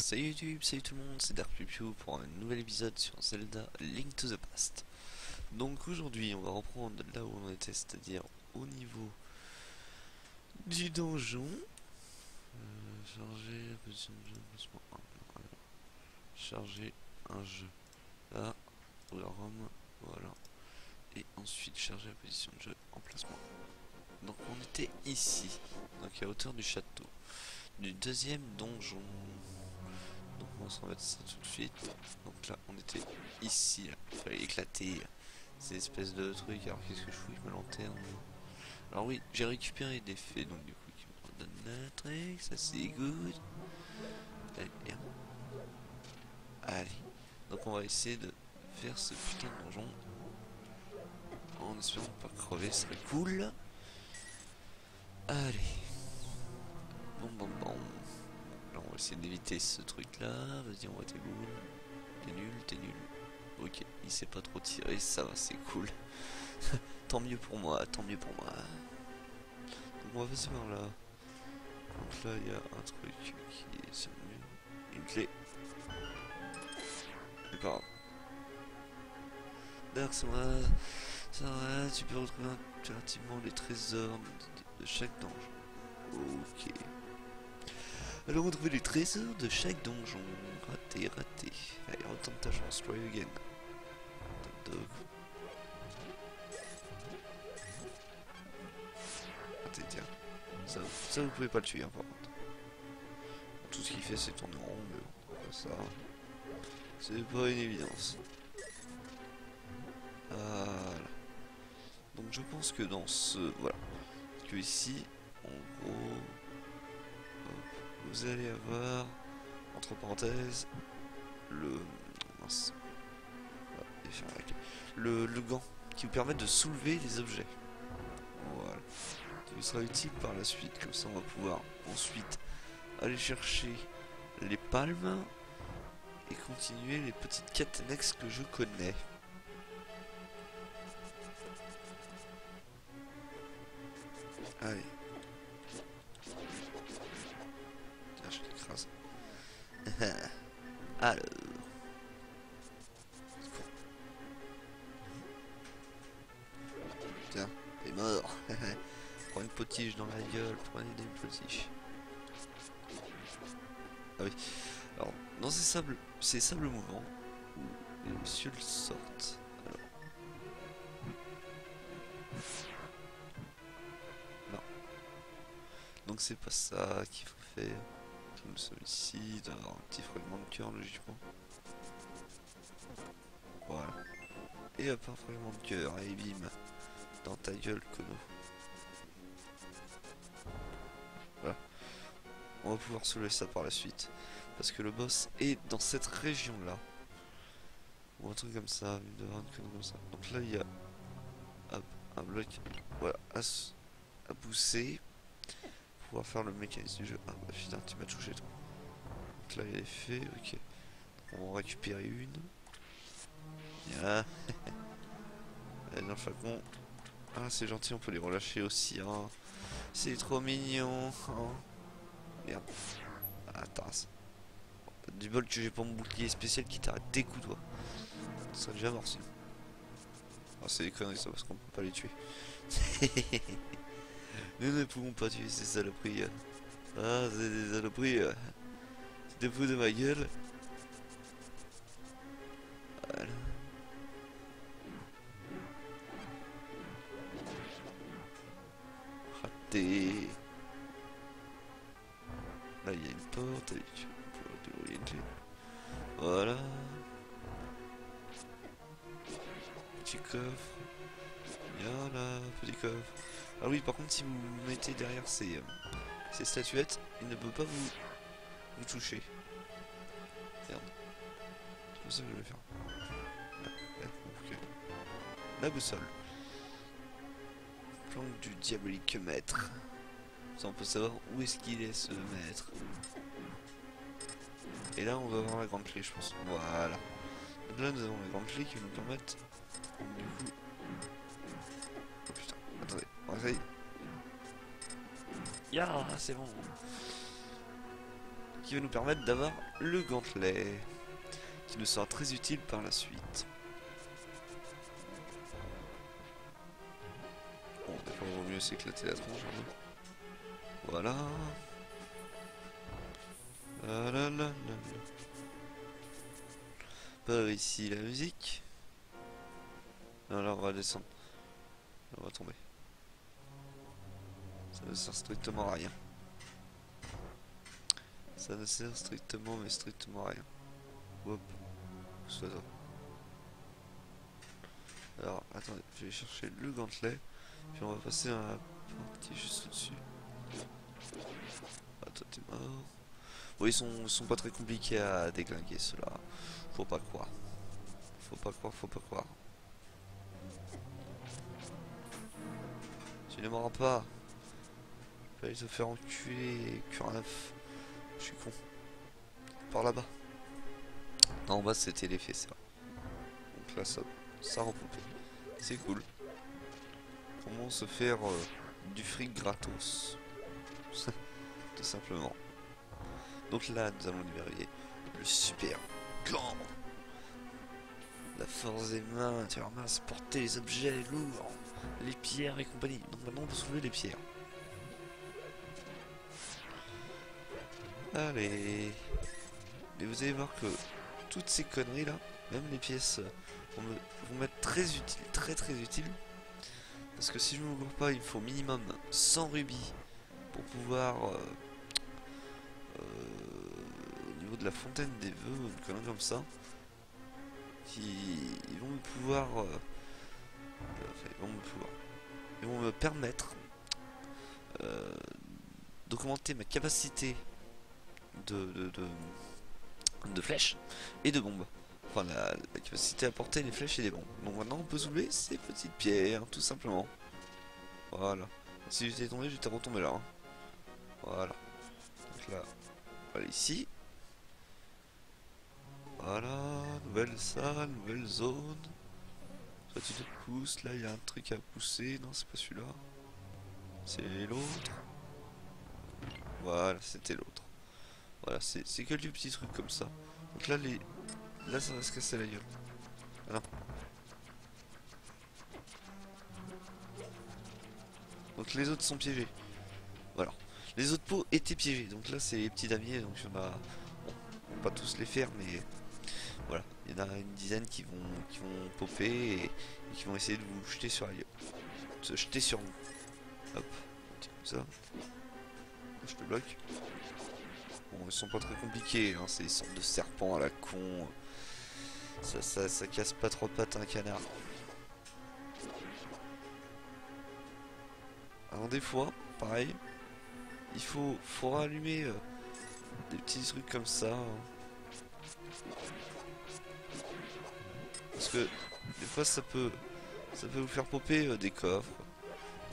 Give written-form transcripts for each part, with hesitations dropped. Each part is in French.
Salut YouTube, salut tout le monde, c'est Dark Pipiou pour un nouvel épisode sur Zelda Link to the Past. Donc aujourd'hui on va reprendre là où on était, c'est-à-dire au niveau du donjon. Charger la position de jeu, placement 1. Charger un jeu. Là, ou la ROM, voilà. Et ensuite charger la position de jeu en placement. Donc on était ici, donc à hauteur du château, du deuxième donjon. Donc on va se remettre ça tout de suite. Donc là on était ici, là. Il fallait éclater ces espèces de trucs. Alors qu'est-ce que je fous avec ma lanterne? Alors oui, j'ai récupéré des faits, donc du coup qui me redonnent la trick, ça c'est good. Allez, bien. Allez. Donc on va essayer de faire ce putain de donjon en espérant ne pas crever, ce serait cool. Allez. Bon bon bon. Là on va essayer d'éviter ce truc là. Vas-y, on va tes boules. T'es nul, t'es nul. Ok, il sait pas trop tirer, ça va, c'est cool. Tant mieux pour moi, tant mieux pour moi. Donc on va passer par là. Donc là il y a un truc qui est sur le mur. Une clé. D'accord. D'ailleurs ça va, tu peux retrouver impérativement les trésors de chaque donjon. Ok. Alors on trouver les trésors de chaque donjon. Raté, raté. Allez, retente ta chance, try again. Toc, toc. Raté, tiens. Ça vous pouvez pas le tuer hein, par contre. Tout ce qu'il fait c'est tourner en rond, mais bon, ça c'est pas une évidence. Voilà. Donc je pense que dans ce... Voilà. Que ici, en gros... Hop, vous allez avoir, entre parenthèses, le... Mince. Le gant qui vous permet de soulever les objets. Voilà. Qui vous sera utile par la suite. Comme ça on va pouvoir ensuite aller chercher les palmes et continuer les petites quêtes annexes que je connais. Allez. Tiens, je l'écrase. Alors. Tiens, t'es mort. Prends une potige dans la gueule, prenez des potiches. Ah oui. Alors, dans ces sables mouvants, où les messieurs sortent. Alors. Non. Donc c'est pas ça qu'il faut faire. Nous sommes ici, d'avoir un petit fragment de cœur logiquement. Voilà. Et hop, un fragment de cœur, et bim. Dans ta gueule, Kono. Voilà. On va pouvoir soulever ça par la suite. Parce que le boss est dans cette région là. Ou un truc comme ça, une devant une connerie comme ça. Donc là il y a hop, un bloc, voilà, à pousser pour pouvoir faire le mécanisme du jeu. Ah bah putain, tu m'as touché toi. Donc là il est fait, ok. On va en récupérer une. Voilà. Allez, dans le flacon. Ah c'est gentil, on peut les relâcher aussi, hein. C'est trop mignon. Hein. Merde. Ah tasse. Du bol que j'ai pas mon bouclier spécial qui t'arrête des coups toi. Ça serait déjà mort sinon. Ah c'est des conneries ça parce qu'on peut pas les tuer. Nous ne pouvons pas tuer ces saloperies. Ah c'est des saloperies. C'est des fous de ma gueule. Voilà. Raté. Là il y a une porte avec... On peut débrouiller une clé. Voilà. Petit coffre. Voilà, petit coffre. Ah oui, par contre, si vous vous mettez derrière ces statuettes, il ne peut pas vous toucher. Merde. C'est pour ça que je vais faire. Okay. La boussole. Planque du diabolique maître. Ça, on peut savoir où est-ce qu'il est ce maître. Et là, on va avoir la grande clé, je pense. Voilà. Donc là, nous avons la grande clé qui nous permettent. Du coup. Oh putain, attendez, on essaye. Ya, c'est bon. qui va nous permettre d'avoir le gantelet, qui nous sera très utile par la suite. Bon, des fois, il vaut mieux s'éclater la tronche. Voilà. Ah là là là là. Par ici la musique. Alors on va descendre. On va tomber. Ça ne sert strictement à rien. Ça ne sert strictement mais strictement à rien. Hop. Soit ça. Alors attendez, je vais chercher le gantelet. Puis on va passer à la partie juste au-dessus. Ah toi t'es mort. Oui, ils sont pas très compliqués à déglinguer ceux-là. Faut pas croire. Faut pas croire, faut pas croire. Tu ne m'auras pas. Je vais te faire enculer, curaf. Je suis con. Par là-bas. Non, en bas c'était l'effet ça. Donc là ça repoupe. C'est cool. Comment se faire du fric gratos. Tout simplement. Donc là nous allons libérer le super gant. La force des mains, tu vas mince porter les objets lourds, les pierres et compagnie. Donc maintenant on peut soulever les pierres. Allez. Mais vous allez voir que toutes ces conneries là, même les pièces vont m'être très utiles, très utiles. Parce que si je ne me gourre pas, il me faut minimum 100 rubis pour pouvoir au niveau de la fontaine des vœux, une connerie comme ça. Ils vont me pouvoir ils vont me permettre d'augmenter ma capacité de flèches et de bombes. Enfin la capacité à porter les flèches et les bombes. Donc maintenant on peut soulever ces petites pierres, tout simplement. Voilà. Si j'étais tombé, j'étais retombé là. Hein. Voilà. Donc là, on va aller ici. Voilà, nouvelle salle, nouvelle zone. Toi tu te pousses, là il y a un truc à pousser. Non, c'est pas celui-là. C'est l'autre. Voilà, c'était l'autre. Voilà, c'est que du petit truc comme ça. Donc là, là ça va se casser la gueule. Ah non. Donc les autres sont piégés. Voilà. Les autres pots étaient piégés. Donc là, c'est les petits damiers. Donc il y en a... Bon, on va pas tous les faire, mais... Voilà. Il y en a une dizaine qui vont popper et qui vont essayer de vous jeter sur la gueule. Se jeter sur vous. Hop. Comme ça. Je te bloque. Bon, ils sont pas très compliqués, hein, c'est des sortes de serpents à la con. Ça casse pas trop de pattes à un canard. Alors des fois, pareil, il faut rallumer des petits trucs comme ça. Parce que des fois ça peut vous faire popper des coffres.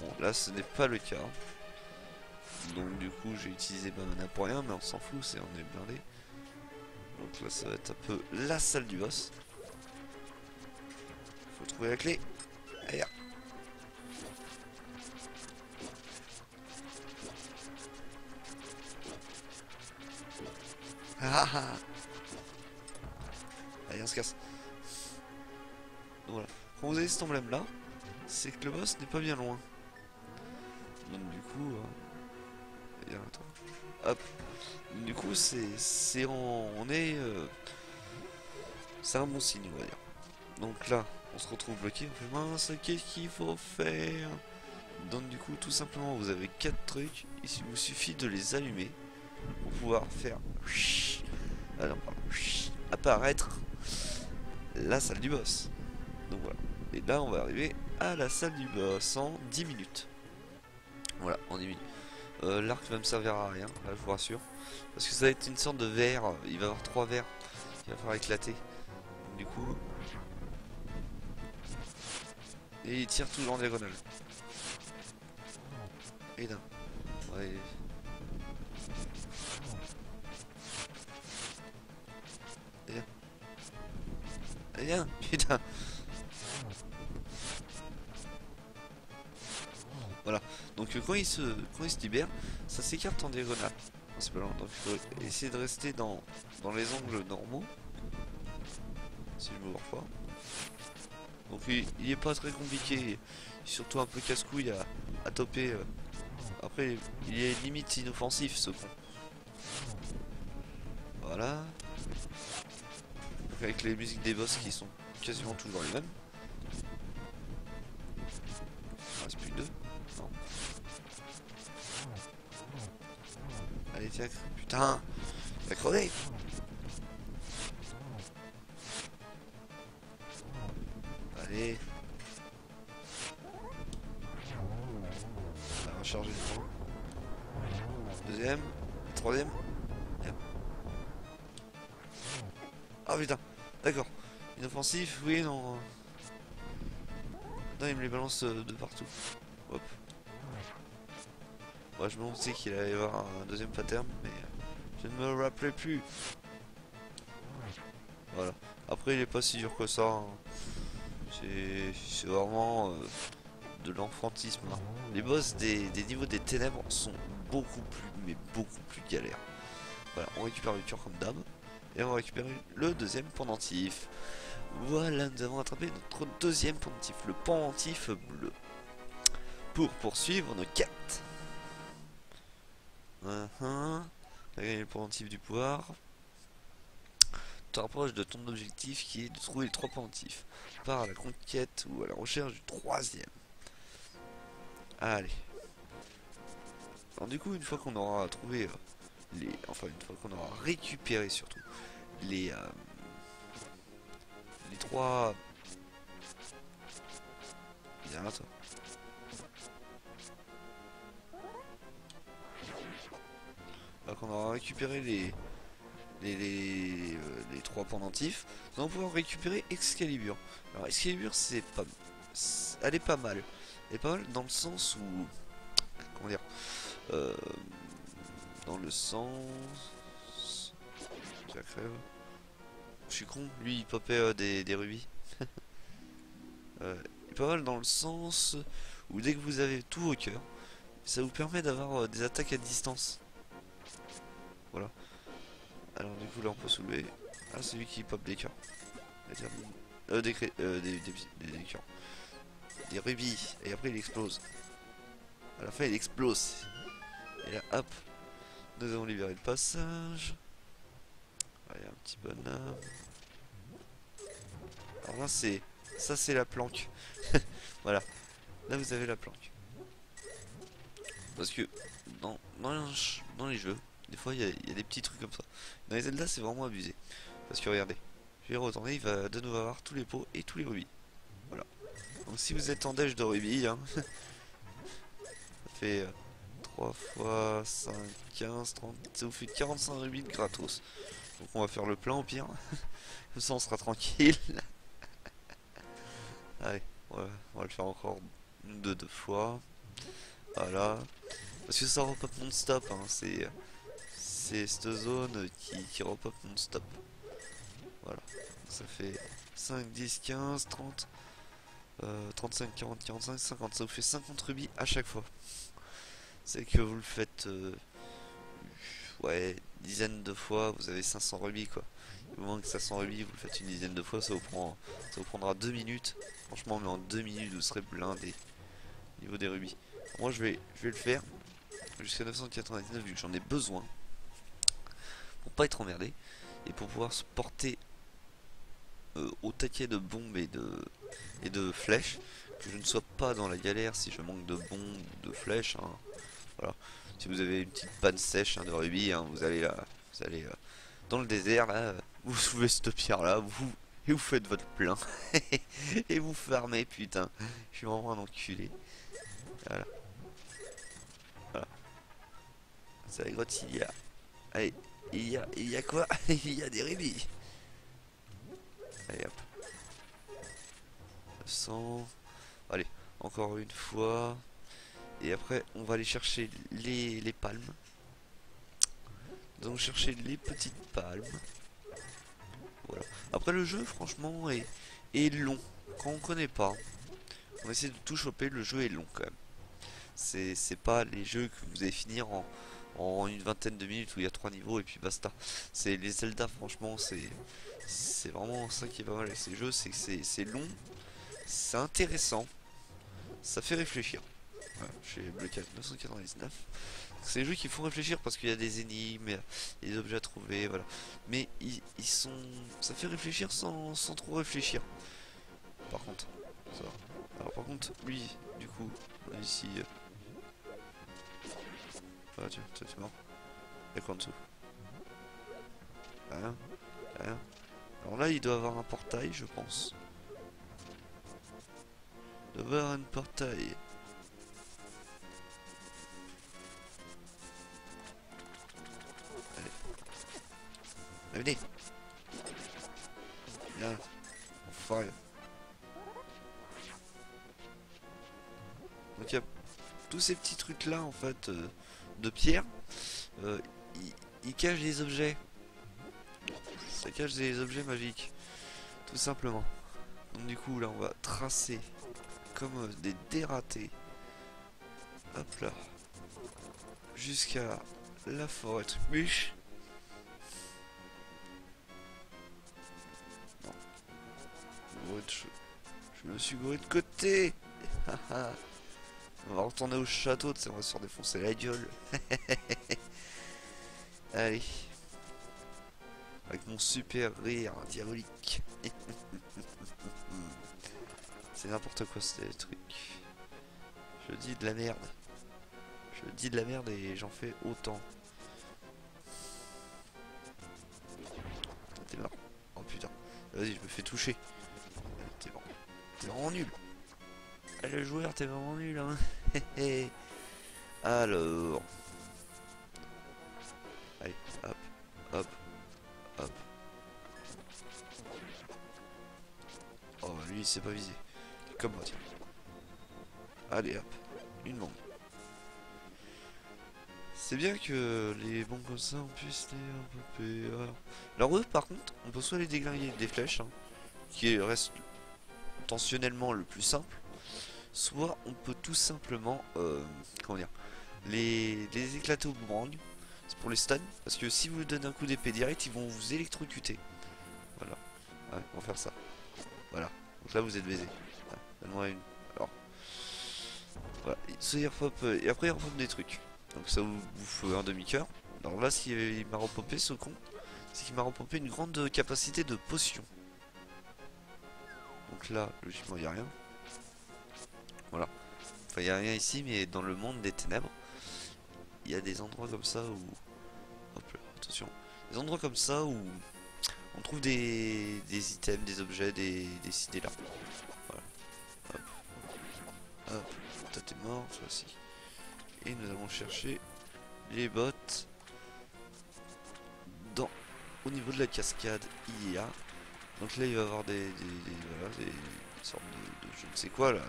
Bon là ce n'est pas le cas. Donc du coup j'ai utilisé ma mana pour rien, mais on s'en fout, on est blindé. Donc là ça va être un peu la salle du boss. Faut trouver la clé. Allez. Ah ah. Allez on se casse. Donc voilà. Quand vous avez cet emblème là, c'est que le boss n'est pas bien loin. Donc du coup... Hop. Du coup c'est un bon signe on va dire. Donc là on se retrouve bloqué, on fait mince, qu'est-ce qu'il faut faire? Donc du coup tout simplement vous avez 4 trucs, il vous suffit de les allumer pour pouvoir faire apparaître la salle du boss. Donc voilà. Et là on va arriver à la salle du boss en 10 minutes. Voilà, en 10 minutes. L'arc va me servir à rien, là je vous rassure. Parce que ça va être une sorte de verre, il va y avoir 3 verres qui va falloir éclater. Donc, du coup... Et il tire toujours en diagonale. Et là. Ouais. Et là, putain. Voilà. Donc quand il se libère, ça s'écarte en diagonale. C'est pas loin, donc il faut essayer de rester dans les angles normaux. Si je me vois pas. Donc il est pas très compliqué. Il est surtout un peu casse-couille à toper. Après, il est limite inoffensif ce con. Voilà. Donc avec les musiques des boss qui sont quasiment toujours les mêmes. Il reste plus que deux. Non. Allez, tiens. Putain, t'as crevé. Allez. On va recharger le temps. Deuxième. Troisième. Merde. Ah putain. D'accord. Inoffensif, oui, non. Non, il me les balance de partout. Hop. Moi, je me doutais qu'il allait y avoir un deuxième pattern, mais je ne me rappelais plus. Voilà. Après, il est pas si dur que ça. Hein. C'est vraiment de l'enfantisme. Hein. Les boss des niveaux des ténèbres sont beaucoup plus, mais beaucoup plus galères. Voilà, on récupère le cœur comme d'hab. Et on va récupérer le deuxième pendentif. Voilà, nous avons attrapé notre deuxième pendentif, le pendentif bleu. Pour poursuivre nos quêtes. Gagner le pendentif du pouvoir. Te rapproche de ton objectif qui est de trouver les trois pendentifs. Pars à la conquête ou à la recherche du troisième. Allez. Alors du coup, une fois qu'on aura trouvé enfin une fois qu'on aura récupéré surtout les trois. Viens là toi. Alors qu'on aura récupéré les trois pendentifs, nous allons pouvoir récupérer Excalibur. Alors Excalibur elle est pas mal. Elle est pas mal dans le sens où, comment dire, dans le sens, tu la crèves. Je suis con, lui il popait des rubis. Il est pas mal dans le sens où dès que vous avez tout au cœur, ça vous permet d'avoir des attaques à distance. Voilà. Alors du coup là on peut soulever. Ah c'est lui qui pop des cœurs. Des cœurs. Des rubis. Et après il explose. À la fin il explose. Et là hop. Nous avons libéré le passage. Ah, il y a un petit bonhomme. Alors là c'est. Ça c'est la planque. Voilà. Là vous avez la planque. Parce que dans les jeux, des fois il y a des petits trucs comme ça. Dans les Zelda c'est vraiment abusé. Parce que regardez, je vais retourner, il va de nouveau avoir tous les pots et tous les rubis. Voilà. Donc si vous êtes en déj de rubis, hein, ça fait 3 fois 5, 15, 30, ça vous fait 45 rubis de gratos. Donc on va faire le plein au pire. Comme ça on sera tranquille. Allez, on va le faire encore deux fois. Voilà. Parce que ça repop non-stop, hein. C'est cette zone qui repop non-stop. Voilà. Ça fait 5, 10, 15, 30, 35, 40, 45, 50. Ça vous fait 50 rubis à chaque fois. C'est que vous le faites ouais, dizaine de fois, vous avez 500 rubis quoi. Il vous manque 500 rubis, vous le faites une dizaine de fois, ça vous prendra 2 minutes. Franchement, mais en 2 minutes, vous serez blindé au niveau des rubis. Moi, je vais le faire jusqu'à 999 vu que j'en ai besoin pour pas être emmerdé et pour pouvoir se porter au taquet de bombes et de flèches, que je ne sois pas dans la galère si je manque de bombes ou de flèches. Hein. Voilà. Si vous avez une petite panne sèche hein, de rubis, hein, vous allez dans le désert là, vous soulevez cette pierre là, et vous faites votre plein et vous farmez. Putain, je suis vraiment un enculé. Voilà. Voilà. C'est la grotte, il y a. Allez, il y a quoi? Il y a des rubis. Allez hop. 900. Allez, encore une fois. Et après, on va aller chercher les palmes. Nous allons chercher les petites palmes. Voilà. Après, le jeu, franchement, est long. Quand on connaît pas, on essaie de tout choper. Le jeu est long quand même. C'est pas les jeux que vous allez finir en une vingtaine de minutes où il y a 3 niveaux et puis basta. C'est les Zelda, franchement, c'est vraiment ça qui est pas mal avec ces jeux, c'est que c'est long, c'est intéressant, ça fait réfléchir. Voilà, chez Block 999. C'est des jeux qui font réfléchir parce qu'il y a des énigmes, il y a des objets à trouver, voilà. Mais ils sont, ça fait réfléchir sans trop réfléchir. Par contre, ça va. Alors par contre, lui, du coup, ici, ah tiens, toi t'es mort. Et quoi en dessous? Rien, rien. Alors là, il doit avoir un portail, je pense. Il doit avoir un portail. Allez. Venez. Viens. Enfin. Donc il y a tous ces petits trucs là en fait de pierre. Euh, ils cachent des objets. Ça cache des objets magiques. Tout simplement. Donc du coup là on va tracer comme des dératés. Hop là. Jusqu'à la forêt Trucmuche. Non. Je me suis gouré de côté. On va retourner au château, on va se faire défoncer la gueule. Allez. Avec mon super rire diabolique. C'est n'importe quoi ces trucs. Je dis de la merde. Je dis de la merde et j'en fais autant. T'es mort. Oh putain. Vas-y, je me fais toucher. T'es mort. T'es vraiment nul. Le joueur, t'es vraiment nul, hein. Alors. Allez, hop, hop, hop. Oh, bah lui, il s'est pas visé. Comme moi, tiens. Allez, hop. Une bombe. C'est bien que les bombes comme ça, on puisse les un peu. Alors eux, par contre, on peut soit les déglinguer avec des flèches, hein, qui reste intentionnellement le plus simple, soit on peut tout simplement, comment dire, les éclater au boomerang. C'est pour les stuns, parce que si vous lui donnez un coup d'épée direct, ils vont vous électrocuter. Voilà, ouais, on va faire ça. Voilà, donc là vous êtes baisé. Ouais, donne-moi une. Alors, voilà, et après il repop des trucs. Donc ça vous bouffe un demi-coeur. Alors là, ce qu'il m'a repopé, ce con, c'est qu'il m'a repopé une grande capacité de potion. Donc là, logiquement, il n'y a rien. Voilà. Enfin, il n'y a rien ici, mais dans le monde des ténèbres, il y a des endroits comme ça où... Hop là, attention. Des endroits comme ça où on trouve des items, des objets, des idées là. Voilà. Hop. Hop. Toi, t'es mort, toi aussi. Et nous allons chercher les bottes au niveau de la cascade. Il y a. Donc là, il va y avoir voilà, des sortes de je ne sais quoi là.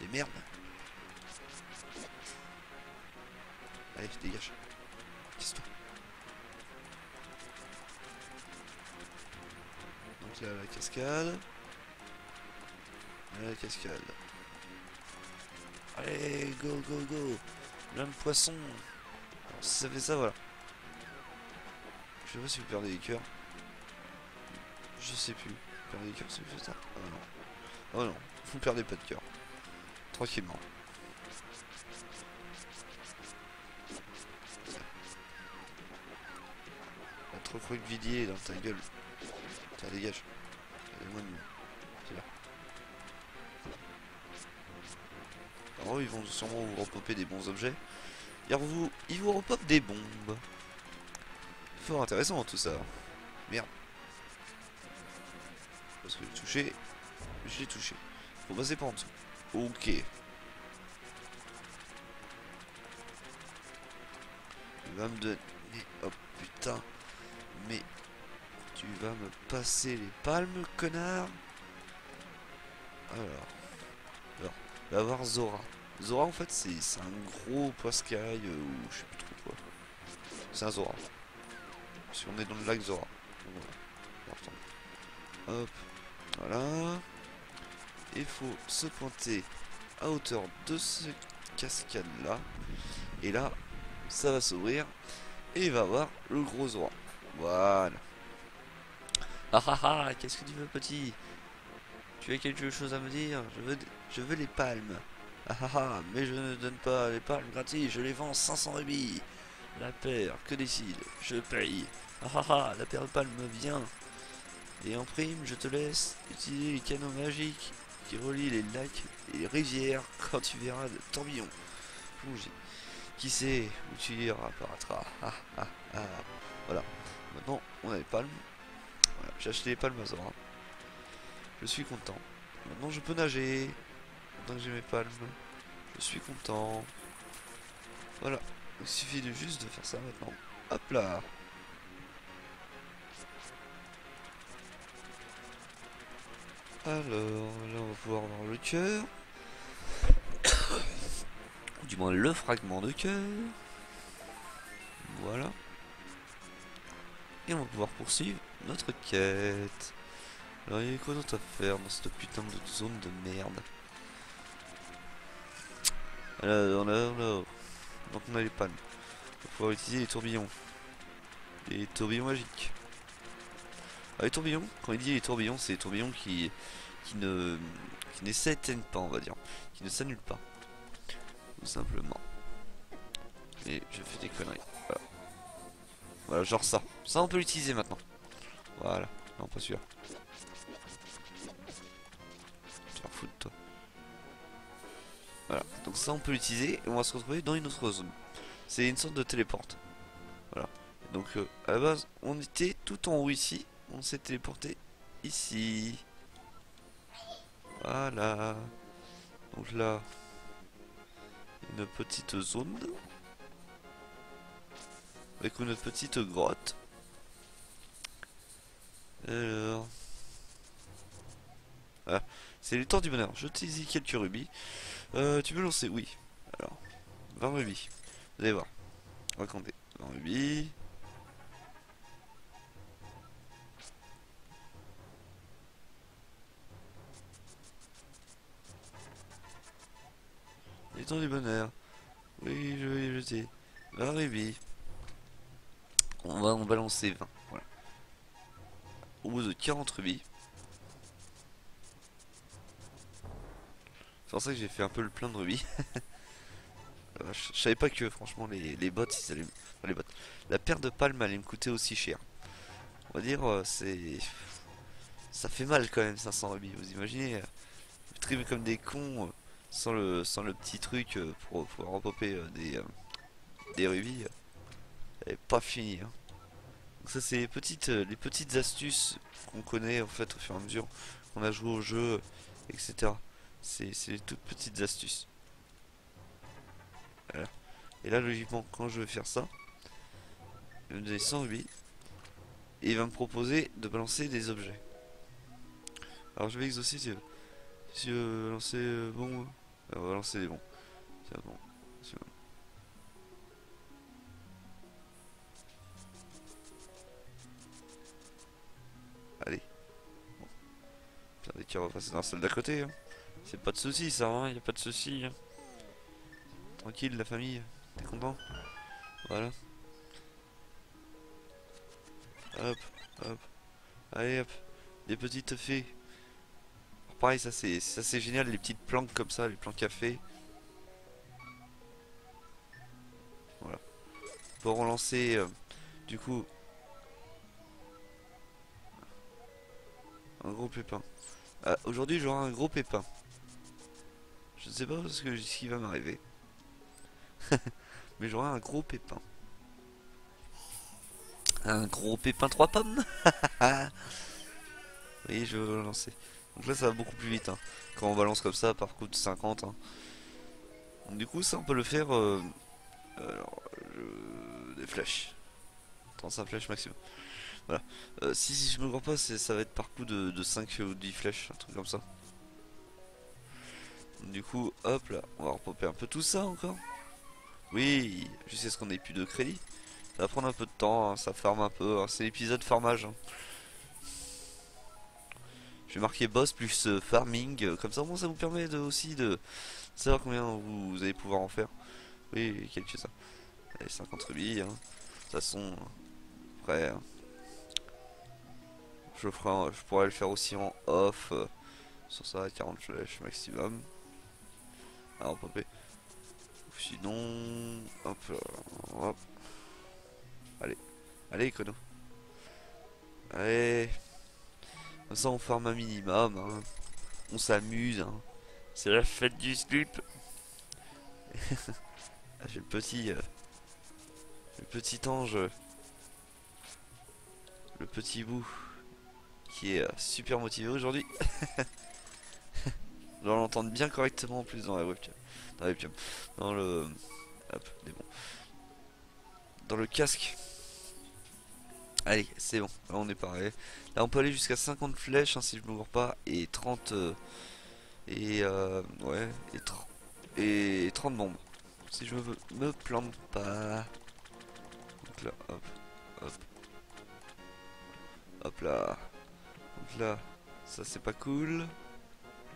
Des merdes. Allez, dégage. Qu'est-ce toi. Donc là, la cascade. Là, la cascade. Allez, go, go, go. Plein de poissons. Alors, si ça fait ça, voilà. Je sais pas si vous perdez des cœurs. Je sais plus. Vous perdez des cœurs si vous faites ça. Oh non. Oh non. Vous perdez pas de cœur. Tranquillement. La trop croque-vidier dans ta gueule. Tiens, dégage. Allez-moi de nous. C'est là. Alors eux, ils vont sûrement vous repopper des bons objets. Ils vous repopent des bombes. Fort intéressant tout ça. Merde. Parce que j'ai touché. Je l'ai touché. Faut passer par en dessous. Ok. Il va me donner... Oh putain. Mais... Tu vas me passer les palmes, connard. Alors... il va y avoir Zora. Zora, en fait, c'est un gros poiscaille ou je sais plus trop quoi. C'est un Zora. Si on est dans le lac Zora. Voilà. Hop. Voilà. Il faut se pointer à hauteur de ce cascade là. Et là, ça va s'ouvrir et il va avoir le gros oie. Voilà. Ah ah ah, qu'est-ce que tu veux, petit? Tu as quelque chose à me dire? Je veux les palmes. Ah ah ah, mais je ne donne pas les palmes gratis, je les vends 500 rubis. La paire, que décide? Je paye. Ah ah ah, la paire de palmes me vient. Et en prime, je te laisse utiliser les canaux magiques qui relient les lacs et les rivières quand tu verras le tourbillon plonger. Qui sait où tu iras apparaîtra. Ah ah ah. Voilà. Maintenant, on a les palmes. Voilà. J'ai acheté les palmes à Zora. Je suis content. Maintenant, je peux nager. Maintenant que j'ai mes palmes, je suis content. Voilà. Il suffit de juste de faire ça maintenant. Hop là. Alors, là on va pouvoir avoir le cœur. Ou du moins le fragment de cœur. Voilà. Et on va pouvoir poursuivre notre quête. Alors il y a quoi d'autre à faire dans cette putain de zone de merde? Alors. Donc on a les palmes. On va pouvoir utiliser les tourbillons. Les tourbillons magiques. Alors, les tourbillons, quand il dit les tourbillons, c'est les tourbillons qui ne qui ne s'éteignent pas, on va dire. Qui ne s'annulent pas. Tout simplement. Et je fais des conneries. Voilà. Voilà, genre ça. Ça on peut l'utiliser maintenant. Voilà. Non, pas sûr. Tu vas foutre toi. Voilà. Donc ça on peut l'utiliser et on va se retrouver dans une autre zone. C'est une sorte de téléporte. Voilà. Donc à la base, on était tout en haut ici. On s'est téléporté ici. Voilà. Donc là, une petite zone avec une petite grotte. Alors, voilà. C'est le temps du bonheur. Je t'ai quelques rubis. Tu peux lancer? Oui. Alors, 20 rubis. Vous allez voir. On va compter. 20 rubis. Le temps du bonheur. Oui, je vais jeter. 20 rubis. On va en balancer 20. Voilà. Au bout de 40 rubis. C'est pour ça que j'ai fait un peu le plein de rubis. Je savais pas que franchement les bots, ils allaient... enfin, les bots. La paire de palmes allait me coûter aussi cher. On va dire c'est... Ça fait mal quand même 500 rubis. Vous imaginez trimer comme des cons sans le petit truc pour pouvoir repopper des rubis. Elle est pas finie. Hein. Donc ça c'est les petites astuces qu'on connaît en fait au fur et à mesure qu'on a joué au jeu, etc. C'est les toutes petites astuces. Voilà. Et là logiquement quand je vais faire ça, il va me donner 100 rubis et il va me proposer de balancer des objets. Alors je vais exaucer si je veux lancer bon. On va lancer des bons. C'est bon. C'est bon. Allez. Bon. Putain, dès qu'il va passer dans la salle d'à côté. Hein. C'est pas de soucis ça, hein. Y a pas de soucis. Hein. Tranquille la famille. T'es content? Voilà. Hop, hop. Allez hop. Les petites fées. Alors, pareil, ça c'est génial, les petites planques comme ça, les planques à fées. Voilà. Pour relancer du coup un gros pépin. Aujourd'hui j'aurai un gros pépin. Je ne sais pas ce qui va m'arriver. Mais j'aurai un gros pépin. Un gros pépin 3 pommes. Oui, je vais lancer. Donc là ça va beaucoup plus vite hein. Quand on balance comme ça par coup de 50 hein. Donc du coup ça on peut le faire alors, des flèches. 35 flèches maximum. Voilà. Si je me crois pas, ça va être par coup de 5 ou 10 flèches, un truc comme ça. Du coup, hop là, on va repopper un peu tout ça encore. Oui, jusqu'à ce qu'on ait plus de crédit. Ça va prendre un peu de temps, hein, ça farme un peu. Hein, c'est l'épisode farmage. Hein. Je vais marquer boss plus farming. Comme ça, bon, ça vous permet aussi de savoir combien vous allez pouvoir en faire. Oui, quelque chose ça. Allez, 50 rubis, hein. De toute façon, après, je pourrais le faire aussi en off. Sur ça, 40 flèches maximum. Alors, popé. Sinon, hop, hop. Allez, allez, Kono. Allez. Comme ça, on farme un minimum. Hein. On s'amuse. Hein. C'est la fête du slip. Ah, j'ai le petit ange, le petit bout qui est super motivé aujourd'hui. On l'entendre bien correctement en plus dans la webcam. Dans la webcam. Dans le. Hop, des bons. Dans le casque. Allez, c'est bon. Là on est pareil. Là on peut aller jusqu'à 50 flèches hein, si je me gourre pas. Et 30. Ouais. Et 30 bombes. Si je me plante pas. Donc là, hop. Hop. Hop là. Donc là. Ça c'est pas cool.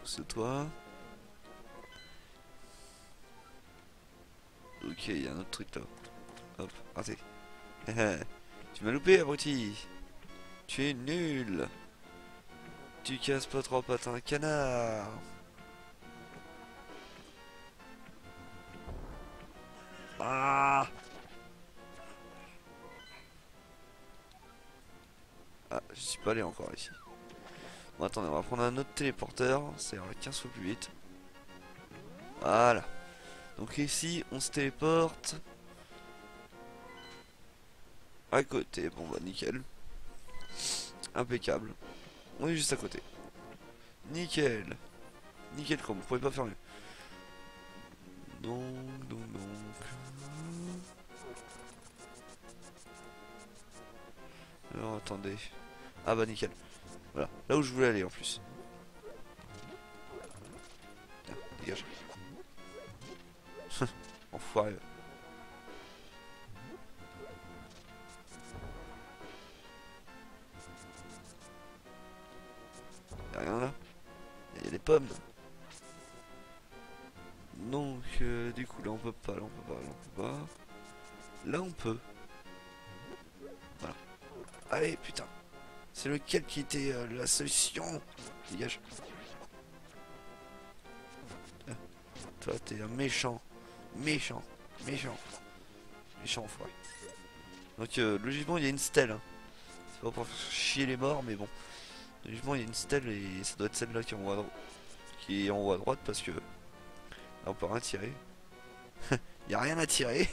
C'est toi. Ok, il y a un autre truc là. Hop, raté. Tu m'as loupé, abruti. Tu es nul. Tu casses pas trois pattes à un canard. Ah. Ah, je suis pas allé encore ici. Bon, attendez, on va prendre un autre téléporteur. Ça ira 15 fois plus vite. Voilà. Donc ici, on se téléporte à côté. Bon, bah nickel. Impeccable. On est juste à côté. Nickel. Nickel comme, vous pouvez pas faire mieux. Donc. Alors attendez. Ah bah nickel. Voilà, là où je voulais aller en plus. Tiens, dégage. Enfoiré. Y'a rien là. Y'a des pommes. Donc du coup là on peut pas, là on peut pas, là on peut pas. Là on peut. Voilà. Allez putain. C'est lequel qui était la solution? Dégage. Toi t'es un méchant. Méchant. Méchant. Méchant enfoiré. Donc logiquement il y a une stèle. Hein. C'est pas pour faire chier les morts mais bon. Logiquement il y a une stèle et ça doit être celle-là qui est en haut à droite. Qui est en haut à droite parce que là on peut rien tirer. Il y a rien à tirer.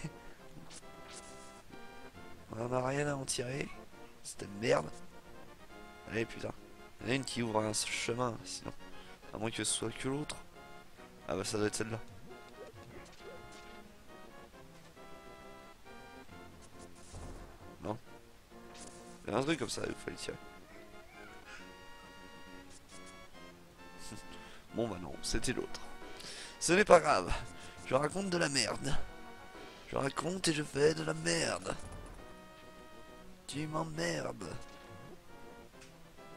On a rien à en tirer. C'était merde. Allez putain. Il y en a une qui ouvre un chemin sinon. À moins que ce soit que l'autre. Ah bah ça doit être celle-là. Non. Il y a un truc comme ça, il fallait tirer. Bon bah non, c'était l'autre. Ce n'est pas grave. Je raconte de la merde. Je raconte et je fais de la merde. Tu m'emmerdes.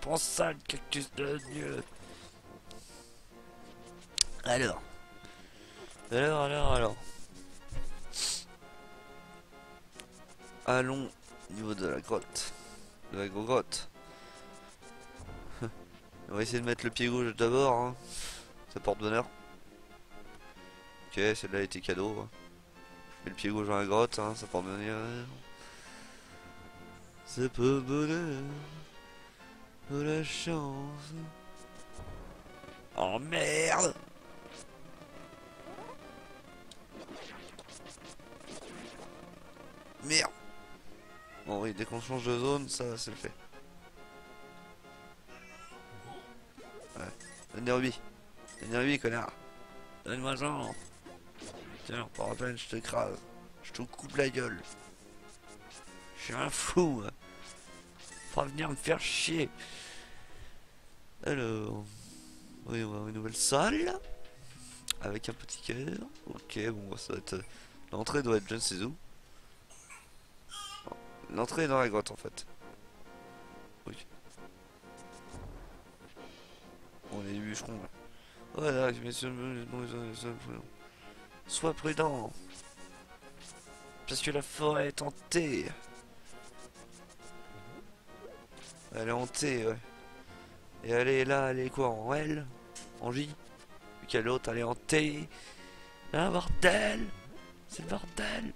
Prends ça le cactus de Dieu. Alors. Alors. Allons au niveau de la grotte. De la grotte. On va essayer de mettre le pied gauche d'abord. Hein. Ça porte bonheur. Ok, celle-là était cadeau. Hein. Et le pied gauche dans la grotte, hein, ça porte bonheur. C'est pas bonheur. De la chance. Oh merde! Merde! Bon oui, dès qu'on change de zone, ça c'est le fait. Ouais. Donne des rubis. Donne des rubis, connard. Donne-moi-en. Tiens, par la peine, je te crase. Je te coupe la gueule. Je suis un fou. Hein. Faut pas venir me faire chier. Alors... Oui, on va avoir une nouvelle salle. Avec un petit cœur. Ok, bon, ça doit être... L'entrée doit être je ne sais où. L'entrée est dans la grotte en fait. Oui. On est des bûcherons là. Voilà, sois prudent. Parce que la forêt est hantée. Elle est hantée, ouais. Et elle est là, elle est quoi, en L? En J? Vu qu'elle l'autre, elle est hantée. Ah, bordel! C'est le bordel!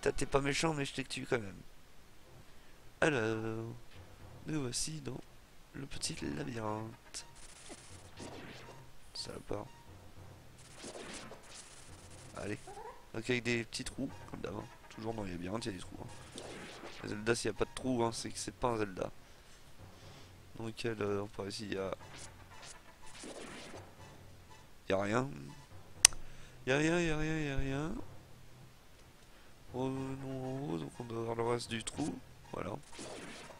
T'es pas méchant, mais je t'ai tué quand même. Alors, nous voici dans le petit labyrinthe. Ça part. Allez. Donc avec des petits trous, comme d'avant. Toujours dans les labyrinthes, il y a des trous. Hein. Les Zelda, s'il n'y a pas de trous, hein, c'est que c'est pas un Zelda. Donc par ici, il y a... Y a rien. Y a rien, y a rien, y a rien. Revenons en haut, donc on doit avoir le reste du trou. Voilà.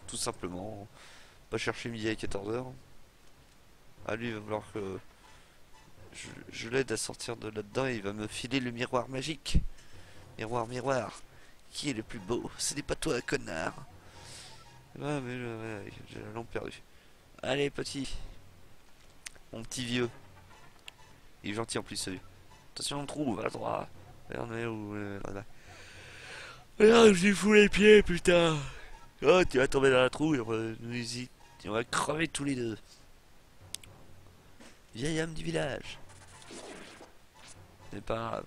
Tout simplement. Pas chercher midi à 14h. Ah, lui, il va falloir que je l'aide à sortir de là-dedans et il va me filer le miroir magique. Miroir, miroir. Qui est le plus beau? Ce n'est pas toi, connard. Ouais, mais ouais, j'ai la lampe perdue. Allez, petit. Mon petit vieux. Il est gentil en plus, celui. Attention, on trouve à droite. Merde, mais où là. Regarde, j'ai fous les pieds, putain. Oh, tu vas tomber dans la trouille, on va crever tous les deux. Vieil homme du village. C'est pas grave.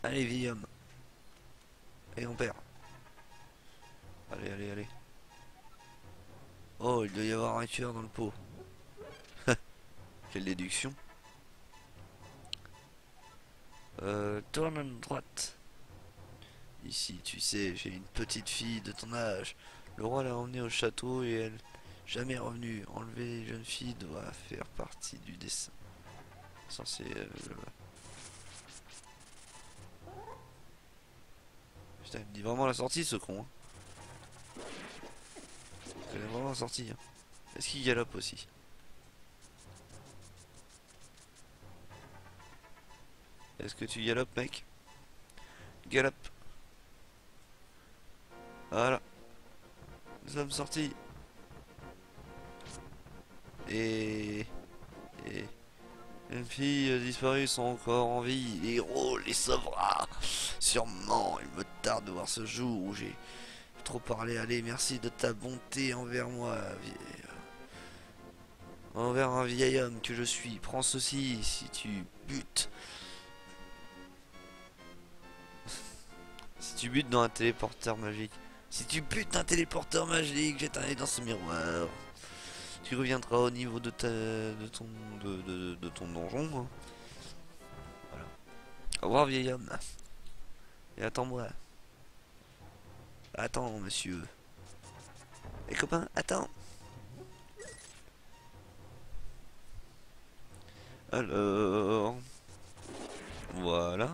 Allez, vieil homme. Et on perd. Allez, allez, allez. Oh, il doit y avoir un tueur dans le pot. Quelle déduction. Tourne à droite. Ici, tu sais, j'ai une petite fille de ton âge. Le roi l'a emmenée au château et elle jamais revenue. Enlever les jeunes filles doit faire partie du dessin. Censé. Putain, il me dit vraiment la sortie, ce con. Hein. Il est vraiment la sortie. Hein. Est-ce qu'il galope aussi? Est-ce que tu galopes, mec? Galope. Voilà. Nous sommes sortis. Et... Une fille disparue sont encore en vie. Les héros les sauvera. Sûrement, il me tarde de voir ce jour où j'ai trop parlé. Allez, merci de ta bonté envers moi. Envers un vieil homme que je suis. Prends ceci si tu butes. Si tu butes dans un téléporteur magique. Si tu butes d'un téléporteur magique, jette un œil dans ce miroir. Tu reviendras au niveau de ton donjon. Hein. Voilà. Au revoir, vieil homme. Et attends-moi. Attends, monsieur. Les copains, attends. Alors... Voilà.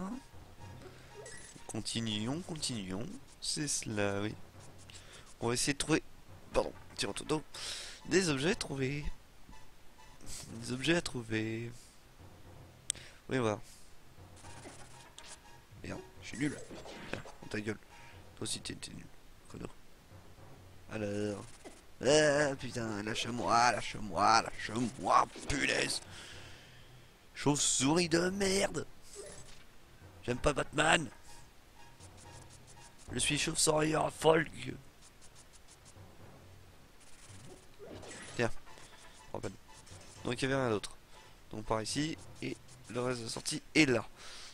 Continuons, continuons. C'est cela, oui. On va essayer de trouver... Pardon, tirons tout d'eau. Des objets trouvés. Des objets à trouver. Oui, voilà. Merde, je suis nul. Tiens, ta gueule. Toi aussi, t'es nul. Cono. Alors... Ah, putain, lâche-moi, lâche-moi, lâche-moi, punaise. Chauve-souris de merde. J'aime pas Batman. Je suis chauve-souris à folk. Tiens, rappelle. Donc il y avait rien d'autre. Donc par ici, et le reste de la sortie est là.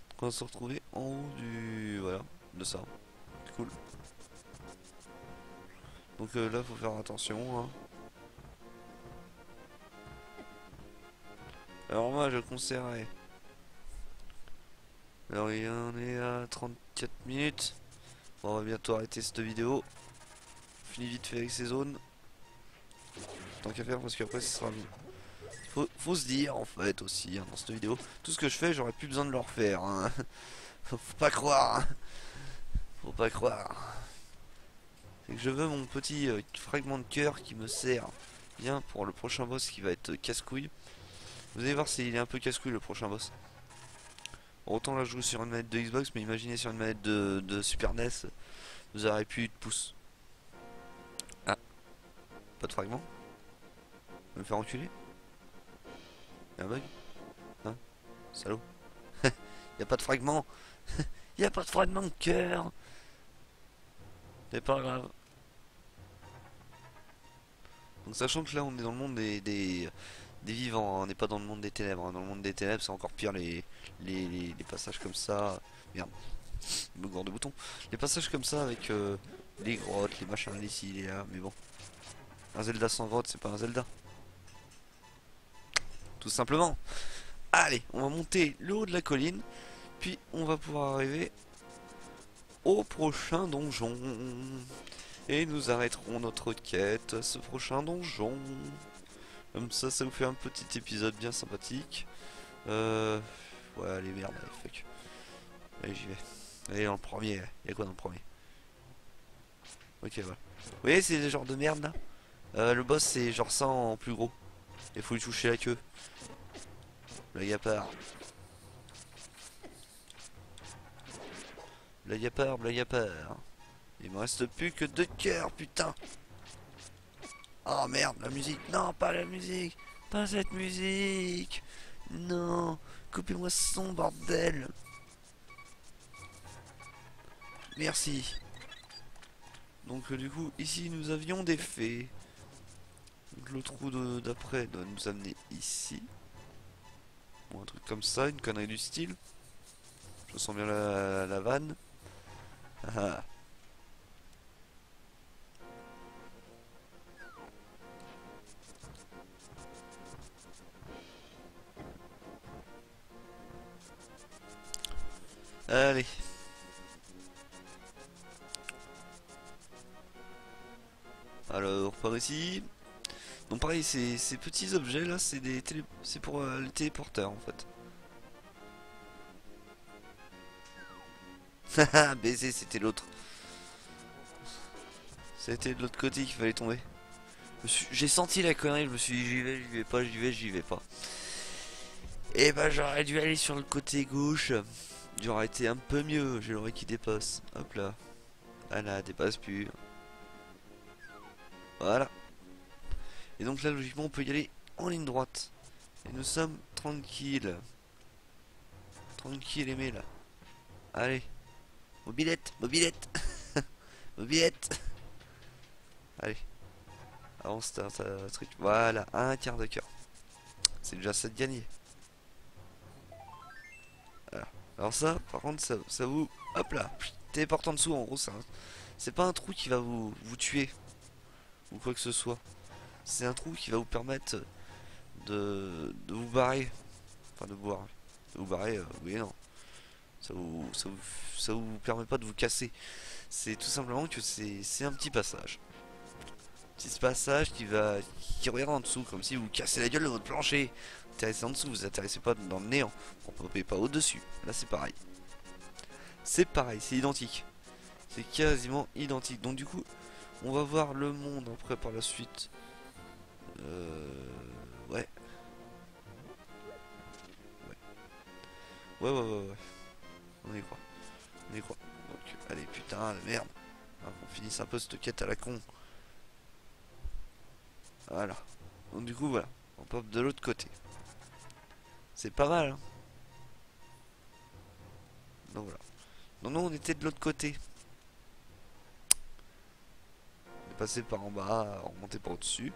Donc on va se retrouver en haut du... Voilà, de ça. Cool. Donc là, faut faire attention. Hein. Alors moi, je conseillerais... Alors il en est à 34 minutes. Bon, on va bientôt arrêter cette vidéo. Fini vite fait avec ces zones. Tant qu'à faire, parce qu'après, ce sera... Faut se dire, en fait, aussi, hein, dans cette vidéo, tout ce que je fais, j'aurais plus besoin de le refaire. Hein. Faut pas croire. Hein. Faut pas croire. C'est que je veux mon petit fragment de cœur qui me sert bien pour le prochain boss qui va être casse-couille. Vous allez voir s'il est un peu casse-couille le prochain boss. Autant là je joue sur une manette de Xbox, mais imaginez sur une manette de Super NES, vous aurez plus de pouce. Ah, pas de fragment. Me faire enculer. Y'a un bug. Hein. Salaud. Y a pas de fragment. Y a pas de fragment de cœur. C'est pas grave. Donc sachant que là on est dans le monde des vivants, hein, on n'est pas dans le monde des ténèbres, hein. Dans le monde des ténèbres c'est encore pire les passages comme ça. Merde, me gourde de bouton. Les passages comme ça avec les grottes, les machins, les ci, les là, mais bon. Un Zelda sans grotte c'est pas un Zelda. Tout simplement. Allez, on va monter le haut de la colline, puis on va pouvoir arriver au prochain donjon. Et nous arrêterons notre quête à ce prochain donjon. Comme ça vous fait un petit épisode bien sympathique. Ouais, allez, merde, allez, fuck. Allez, j'y vais. Allez, dans le premier. Y'a quoi dans le premier? Ok, voilà. Vous voyez, c'est le genre de merde là. Le boss, c'est genre ça en plus gros. Il faut lui toucher la queue. Blague à part. Blague à part, blague à part. Il me reste plus que 2 cœurs, putain. Oh merde, la musique. Non, pas la musique. Pas cette musique. Non. Coupez-moi ce son, bordel. Merci. Donc du coup, ici nous avions des fées. Donc, le trou d'après doit nous amener ici. Bon, un truc comme ça, une connerie du style. Je sens bien la vanne. Ah. Allez. Alors, par ici. Donc pareil, ces petits objets là, c'est pour les téléporteurs en fait. Haha, baiser, c'était l'autre. C'était de l'autre côté qu'il fallait tomber. J'ai senti la connerie, je me suis dit j'y vais pas, j'y vais, j'y vais pas. Et bah j'aurais dû aller sur le côté gauche. J'aurais été un peu mieux, j'ai l'oreille qui dépasse. Hop là. Ah là, dépasse plus. Voilà. Et donc là logiquement on peut y aller en ligne droite. Et nous sommes tranquilles. Tranquille aimé là. Allez. Mobilette, mobilette. Mobilette. Allez. Avance ta truc. Voilà, un quart de cœur. C'est déjà ça de gagner. Voilà. Alors ça, par contre, ça vous... Hop là. Téléporte en dessous, en gros, c'est pas un trou qui va vous tuer. Ou quoi que ce soit. C'est un trou qui va vous permettre de vous barrer. Enfin, de vous barrer, oui et non. Ça vous permet pas de vous casser. C'est tout simplement que c'est un petit passage. Petit passage qui regarde en dessous, comme si vous cassez la gueule de votre plancher. Vous atterrissez en dessous, vous atterrissez pas dans le néant. On peut pas au-dessus. Là c'est pareil. C'est pareil, c'est identique. C'est quasiment identique. Donc du coup, on va voir le monde après par la suite. Ouais. Ouais. On y croit. On y croit. Donc, allez, putain, la merde. Ah, on finisse un peu cette quête à la con. Voilà. Donc du coup, voilà. On pop de l'autre côté. C'est pas mal, hein. Donc voilà. Donc nous, on était de l'autre côté. On est passé par en bas, on remontait par au-dessus.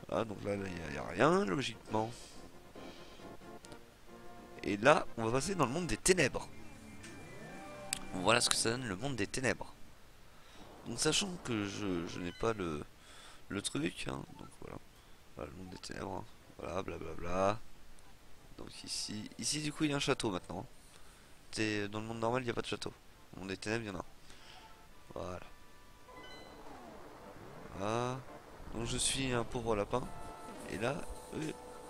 Voilà, donc là, il n'y a rien, logiquement. Et là, on va passer dans le monde des ténèbres. Voilà ce que ça donne, le monde des ténèbres. Donc sachant que je n'ai pas le truc, hein, donc voilà. Voilà le monde des ténèbres, hein. Voilà, blablabla. Donc ici du coup il y a un château maintenant. Dans le monde normal il n'y a pas de château. Dans le monde des ténèbres il y en a. Voilà. Voilà. Donc je suis un pauvre lapin. Et là,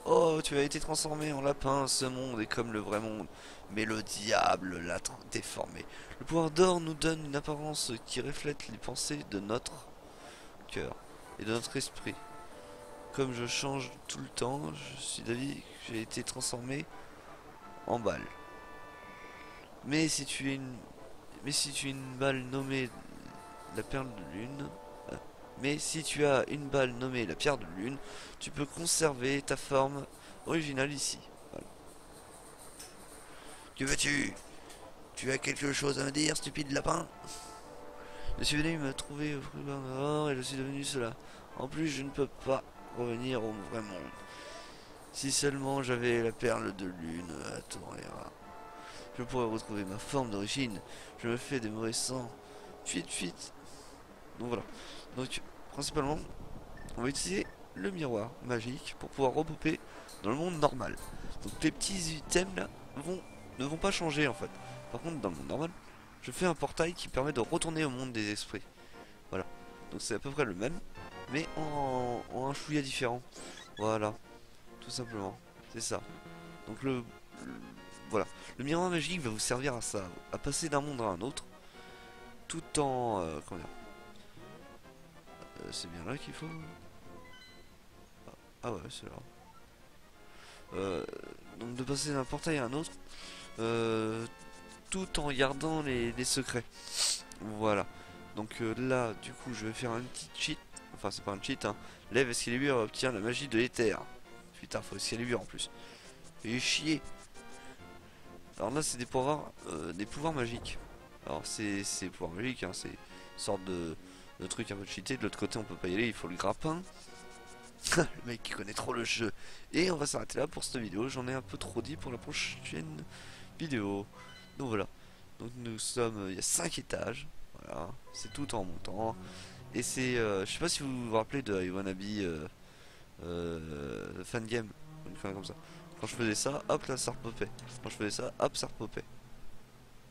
oh, tu as été transformé en lapin. Ce monde est comme le vrai monde, mais le diable l'a déformé. Le pouvoir d'or nous donne une apparence qui reflète les pensées de notre cœur et de notre esprit. Comme je change tout le temps, je suis d'avis que j'ai été transformé en balle. Mais si tu es une balle nommée la perle de lune, mais si tu as une balle nommée la pierre de lune, tu peux conserver ta forme originale ici. Voilà. Que veux-tu? Tu as quelque chose à me dire, stupide lapin? Je suis venu me trouver au frigo dehors et je suis devenu cela. En plus, je ne peux pas revenir au vrai monde. Si seulement j'avais la perle de lune à Torera, je pourrais retrouver ma forme d'origine. Je me fais des mauvais sangs. Fuite, fuite. Donc voilà. Donc, principalement, on va utiliser le miroir magique pour pouvoir repopper dans le monde normal. Donc les petits items là ne vont pas changer en fait. Par contre, dans le monde normal, je fais un portail qui permet de retourner au monde des esprits. Voilà. Donc c'est à peu près le même, mais en un chouïa différent. Voilà. Tout simplement. C'est ça. Donc voilà. Le miroir magique va vous servir à ça, à passer d'un monde à un autre, tout en comment dire. C'est bien là qu'il faut. Ah ouais, c'est là. Euh, donc de passer d'un portail à un autre, euh, tout en gardant les secrets. Voilà. Donc là, du coup, je vais faire un petit cheat. Enfin, c'est pas un cheat, hein. Lève Excalibur obtient la magie de l'éther. Putain, faut Excalibur en plus. Et chier. Alors là, c'est des pouvoirs magiques. Alors c'est pouvoirs magiques, hein, c'est une sorte de truc un peu cheaté. De l'autre côté, on peut pas y aller, il faut le grappin. Le mec qui connaît trop le jeu. Et on va s'arrêter là pour cette vidéo. J'en ai un peu trop dit pour la prochaine vidéo. Donc voilà. Donc nous sommes, il y a 5 étages. Voilà, c'est tout en montant. Et c'est, je sais pas si vous vous rappelez de I Wanna Be Fan Game, une connerie comme ça. Quand je faisais ça, hop là ça repopait. Quand je faisais ça, hop ça repopait.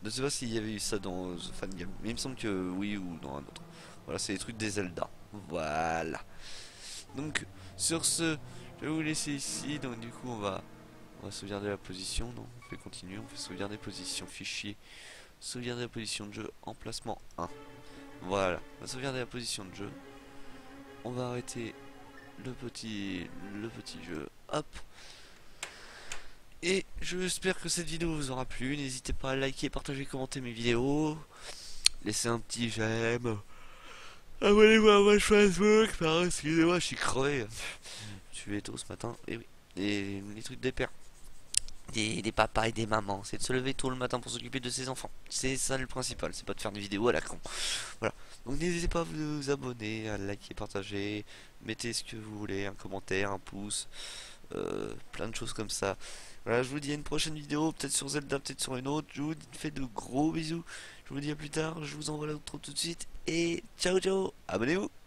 Je sais pas s'il y avait eu ça dans The Fan Game, mais il me semble que oui ou dans un autre. Voilà, c'est les trucs des Zelda. Voilà. Donc sur ce, je vais vous laisser ici. Donc du coup on va sauvegarder la position. Donc on fait continuer, on fait sauvegarder position, fichier, sauvegarder la position de jeu, emplacement 1. Voilà, on va sauvegarder la position de jeu. On va arrêter le petit jeu. Hop. Et j'espère que cette vidéo vous aura plu. N'hésitez pas à liker, partager, commenter mes vidéos. Laissez un petit j'aime. Abonnez-vous à ma Facebook. Excusez-moi, je suis crevé. Je suis tôt ce matin. Et oui. Et les trucs des pères. Des papas et des mamans. C'est de se lever tôt le matin pour s'occuper de ses enfants. C'est ça le principal. C'est pas de faire des vidéos à la con. Voilà. Donc n'hésitez pas à vous abonner, à liker, partager. Mettez ce que vous voulez. Un commentaire, un pouce. Plein de choses comme ça. Voilà, je vous dis à une prochaine vidéo, peut-être sur Zelda, peut-être sur une autre. Je vous fais de gros bisous. Je vous dis à plus tard, je vous envoie l'autre tout de suite. Et ciao ciao, abonnez-vous.